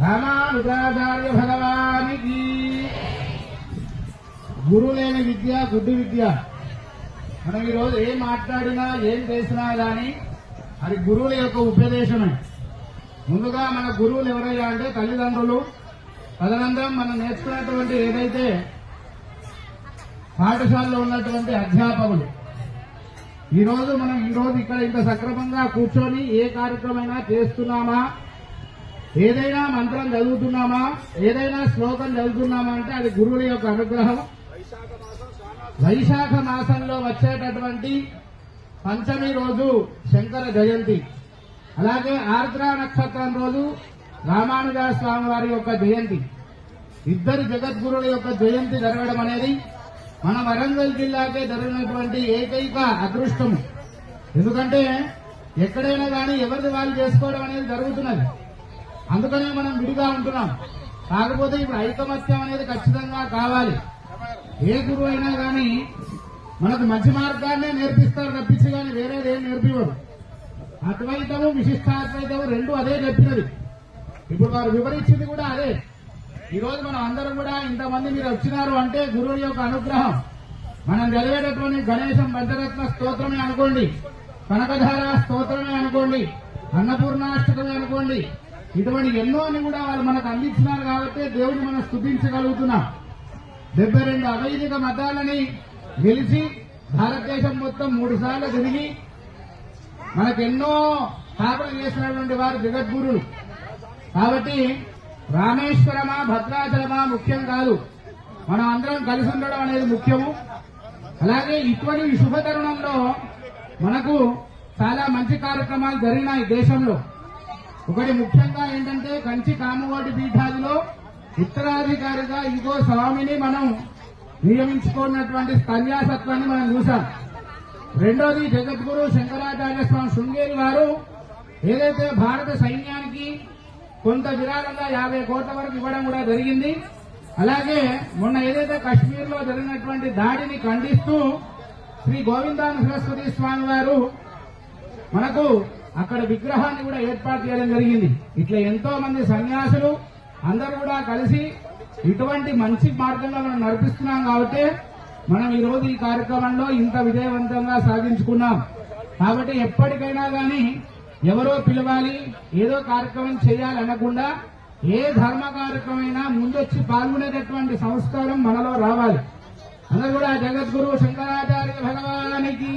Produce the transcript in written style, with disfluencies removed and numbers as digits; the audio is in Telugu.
రామానుజాచార్య భగవానికి. గురువు లేని విద్య గుడ్డి విద్య. మనం ఈరోజు ఏం మాట్లాడినా ఏం చేసినా గాని అది గురువుల యొక్క ఉపదేశమే. ముందుగా మన గురువులు ఎవరయ్యా అంటే తల్లిదండ్రులు. తదనంతరం మనం నేర్చుకున్నటువంటి ఏదైతే పాఠశాలలో ఉన్నటువంటి అధ్యాపకులు. ఈరోజు మనం ఇక్కడ ఇంత సక్రమంగా కూర్చొని ఏ కార్యక్రమైనా చేస్తున్నామా, ఏదైనా మంత్రం చదువుతున్నామా, ఏదైనా శ్లోకం చదువుతున్నామా అంటే అది గురువుల యొక్క అనుగ్రహం. వైశాఖ మాసంలో వచ్చేటటువంటి పంచమి రోజు శంకర జయంతి, అలాగే ఆర్ద్ర నక్షత్రం రోజు రామానుజ స్వామి వారి యొక్క జయంతి. ఇద్దరు జగద్గురుల యొక్క జయంతి జరగడం అనేది మన వరంగల్ జిల్లాకే జరిగినటువంటి ఏకైక అదృష్టము. ఎందుకంటే ఎక్కడైనా కానీ ఎవరిది వాళ్ళు చేసుకోవడం అనేది జరుగుతున్నది. అందుకనే మనం విడిగా ఉంటున్నాం. కాకపోతే ఇప్పుడు ఐకమత్యం అనేది ఖచ్చితంగా కావాలి. ఏ గురువు అయినా కానీ మనకు మంచి మార్గాన్నే నేర్పిస్తారు తప్పించి కానీ వేరేది ఏం నేర్పివ్వరు. అద్వైతము విశిష్టాద్వైతము రెండు అదే చెప్పినది. ఇప్పుడు వారు వివరించింది కూడా అదే. ఈ రోజు మనం అందరం కూడా ఇంతమంది మీరు వచ్చినారు అంటే గురువు యొక్క అనుగ్రహం. మనం చదివేటటువంటి గణేశం పంచరత్న స్తోత్రమే అనుకోండి, కనకధార స్తోత్రమే అనుకోండి, అన్నపూర్ణాష్టకమే అనుకోండి, ఇటువంటి ఎన్నో అని కూడా వాళ్ళు మనకు అందించినారు కాబట్టి దేవుడిని మనం స్తుతించగలుగుతున్నాం. 72 అవైదిక మతాలని గెలిచి భారతదేశం మొత్తం 3 సార్లు తిరిగి మనకెన్నో స్థాపన చేసినటువంటి వారు జగద్గురులు. కాబట్టి రామేశ్వరమా భద్రాచలమా ముఖ్యం కాదు, మనం అందరం కలిసి ఉండడం అనేది ముఖ్యము. అలాగే ఇటువంటి శుభ తరుణంలో మనకు చాలా మంచి కార్యక్రమాలు జరిగినాయి దేశంలో. ఒకటి ముఖ్యంగా ఏంటంటే కంచి కామకోటి పీఠాదిలో ఉత్తరాధికారిగా ఇంకో స్వామిని మనం నియమించుకున్నటువంటి సన్యాసత్వాన్ని మనం చూశాం. రెండోది జగద్గురు శంకరాచార్య స్వామి శృంగేరి వారు ఏదైతే భారత సైన్యానికి కొంత విరాళంగా 50 కోట్ల వరకు ఇవ్వడం కూడా జరిగింది. అలాగే మొన్న ఏదైతే కశ్మీర్ లో జరిగినటువంటి దాడిని ఖండిస్తూ శ్రీ గోవిందాన సరస్వతి స్వామి వారు మనకు అక్కడ విగ్రహాన్ని కూడా ఏర్పాటు చేయడం జరిగింది. ఇట్లా ఎంతో మంది సన్యాసులు అందరూ కూడా కలిసి ఇటువంటి మంచి మార్గంలో మనం నడిపిస్తున్నాం కాబట్టి మనం ఈ రోజు ఈ కార్యక్రమంలో ఇంత విజయవంతంగా సాగించుకున్నాం. కాబట్టి ఎప్పటికైనా కానీ ఎవరో పిలవాలి, ఏదో కార్యక్రమం చేయాలి అనకుండా ఏ ధర్మ కార్యక్రమైనా ముందొచ్చి పాల్గొనేటటువంటి సంస్కారం మనలో రావాలి. అందరూ కూడా జగద్గురు శంకరాచార్య భగవానికి